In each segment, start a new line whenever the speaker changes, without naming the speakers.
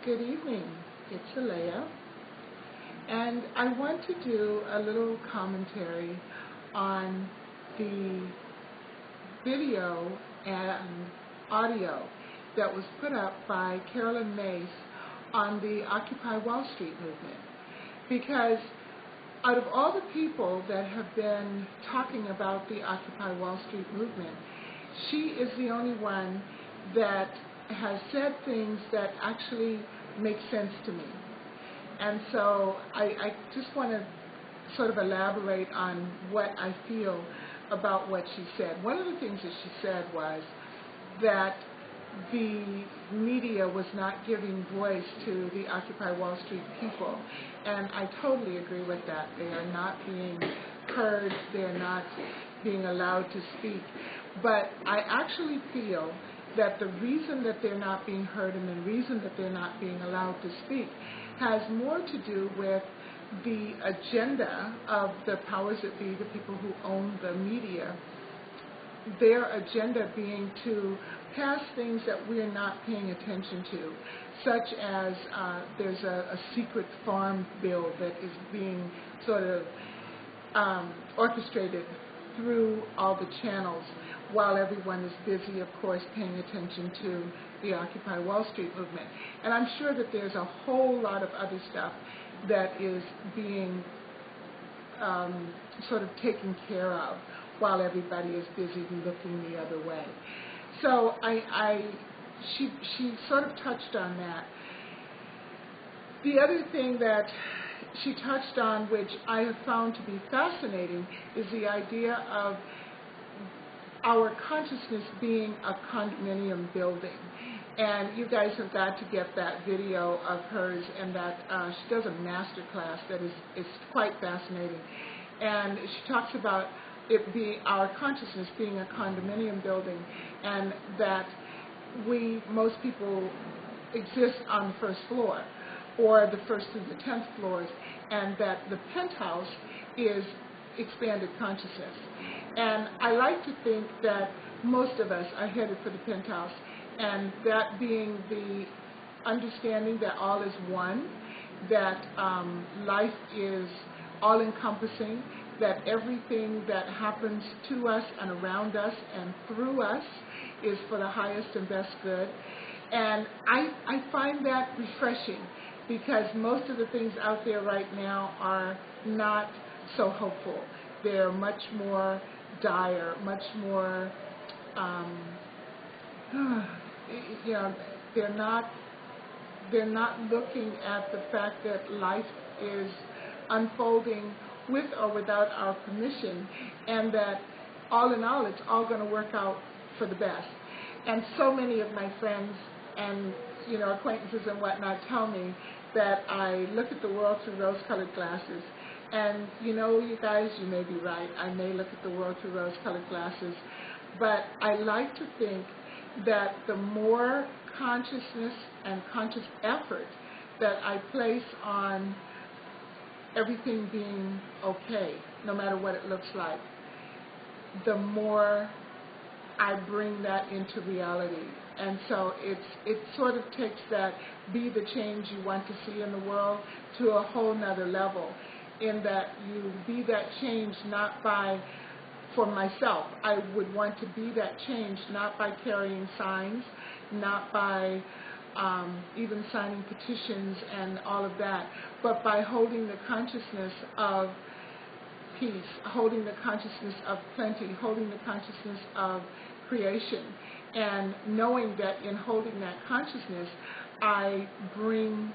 Good evening. It's Alea, and I want to do a little commentary on the video and audio that was put up by Carolyn Myss on the Occupy Wall Street movement. Because out of all the people that have been talking about the Occupy Wall Street movement, she is the only one that has said things that actually make sense to me. And so I just want to sort of elaborate on what I feel about what she said. One of the things that she said was that the media was not giving voice to the Occupy Wall Street people. And I totally agree with that. They are not being heard. They're not being allowed to speak. But I actually feel that the reason that they're not being heard and the reason that they're not being allowed to speak has more to do with the agenda of the powers that be, the people who own the media, their agenda being to pass things that we're not paying attention to, such as there's a secret farm bill that is being sort of orchestrated through all the channels while everyone is busy, of course, paying attention to the Occupy Wall Street movement. And I'm sure that there's a whole lot of other stuff that is being sort of taken care of while everybody is busy looking the other way. So she sort of touched on that. The other thing that she touched on, which I have found to be fascinating, is the idea of our consciousness being a condominium building. And you guys have got to get that video of hers, and that she does a master class that is quite fascinating. And she talks about it being our consciousness being a condominium building, and that most people exist on the first floor, or the first through the 10th floors, and that the penthouse is expanded consciousness. And I like to think that most of us are headed for the penthouse, and that being the understanding that all is one, that life is all-encompassing, that everything that happens to us and around us and through us is for the highest and best good. And I find that refreshing, because most of the things out there right now are not so hopeful. They're much more dire, much more, they're not looking at the fact that life is unfolding with or without our permission, and that all in all, it's all going to work out for the best. And so many of my friends and acquaintances and whatnot tell me that I look at the world through rose-colored glasses. And you guys, you may be right. I may look at the world through rose-colored glasses, but I like to think that the more consciousness and conscious effort that I place on everything being okay, no matter what it looks like, the more I bring that into reality. And so it sort of takes that be the change you want to see in the world to a whole nother level, in that you be that change not by, for myself, I would want to be that change not by carrying signs, not by even signing petitions and all of that, but by holding the consciousness of peace, holding the consciousness of plenty, holding the consciousness of creation, and knowing that in holding that consciousness, I bring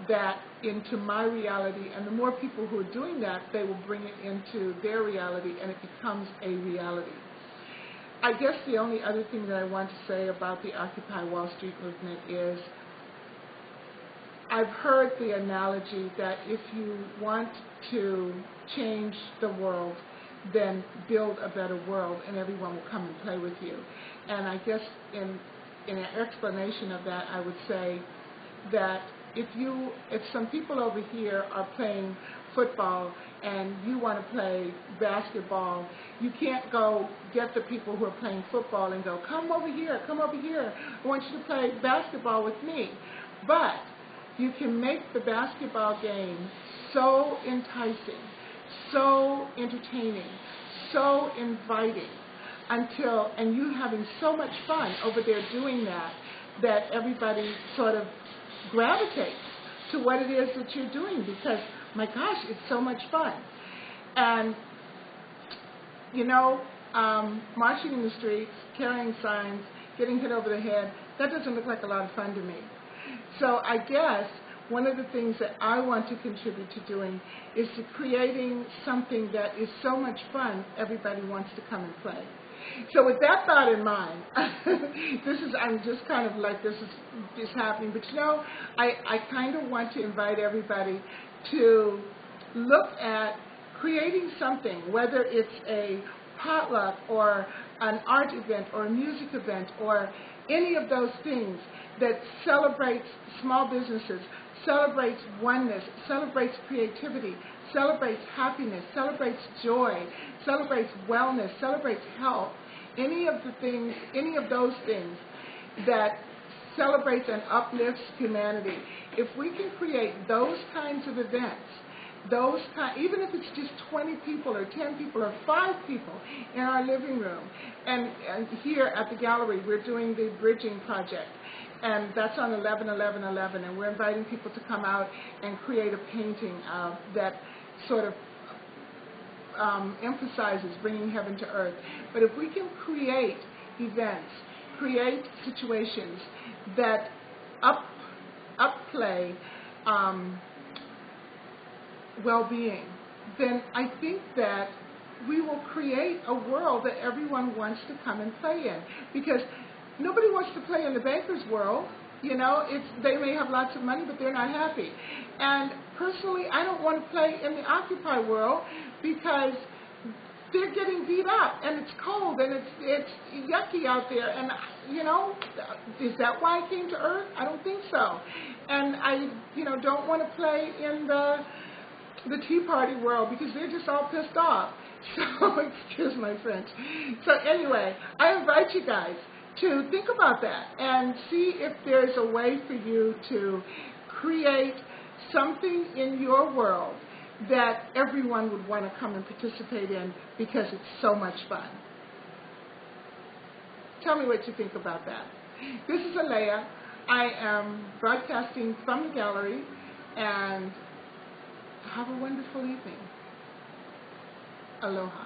that into my reality, and the more people who are doing that, they will bring it into their reality, and it becomes a reality. I guess the only other thing that I want to say about the Occupy Wall Street movement is I've heard the analogy that if you want to change the world, then build a better world, and everyone will come and play with you. And I guess in an explanation of that, I would say that if some people over here are playing football and you want to play basketball, you can't go get the people who are playing football and go, come over here, I want you to play basketball with me. But you can make the basketball game so enticing, so entertaining, so inviting, and you having so much fun over there doing that, that everybody sort of gravitates to what it is that you're doing because, my gosh, it's so much fun. And, you know, marching in the streets, carrying signs, getting hit over the head, that doesn't look like a lot of fun to me. So I guess one of the things that I want to contribute to doing is to creating something that is so much fun, everybody wants to come and play. So with that thought in mind, I'm just kind of like, this is happening. But you know, I kind of want to invite everybody to look at creating something, whether it's a potluck or an art event or a music event or any of those things that celebrates small businesses, celebrates oneness, celebrates creativity, celebrates happiness, celebrates joy, celebrates wellness, celebrates health, any of those things that celebrates and uplifts humanity. If we can create those kinds of events, even if it's just 20 people or 10 people or 5 people in our living room, and here at the gallery we're doing the bridging project, and that's on 11/11/11, and we're inviting people to come out and create a painting that sort of emphasizes bringing heaven to earth. But if we can create events, create situations that upplay well-being, then I think that we will create a world that everyone wants to come and play in. Because nobody wants to play in the banker's world. You know, they may have lots of money, but they're not happy. And personally, I don't want to play in the Occupy world because they're getting beat up, and it's cold, and it's yucky out there. And, you know, is that why I came to Earth? I don't think so. And I, don't want to play in the Tea Party world because they're just all pissed off. So, excuse my French. So anyway, I invite you guys to think about that and see if there's a way for you to create something in your world that everyone would want to come and participate in because it's so much fun. Tell me what you think about that. This is Alea. I am broadcasting from the gallery, and have a wonderful evening. Aloha.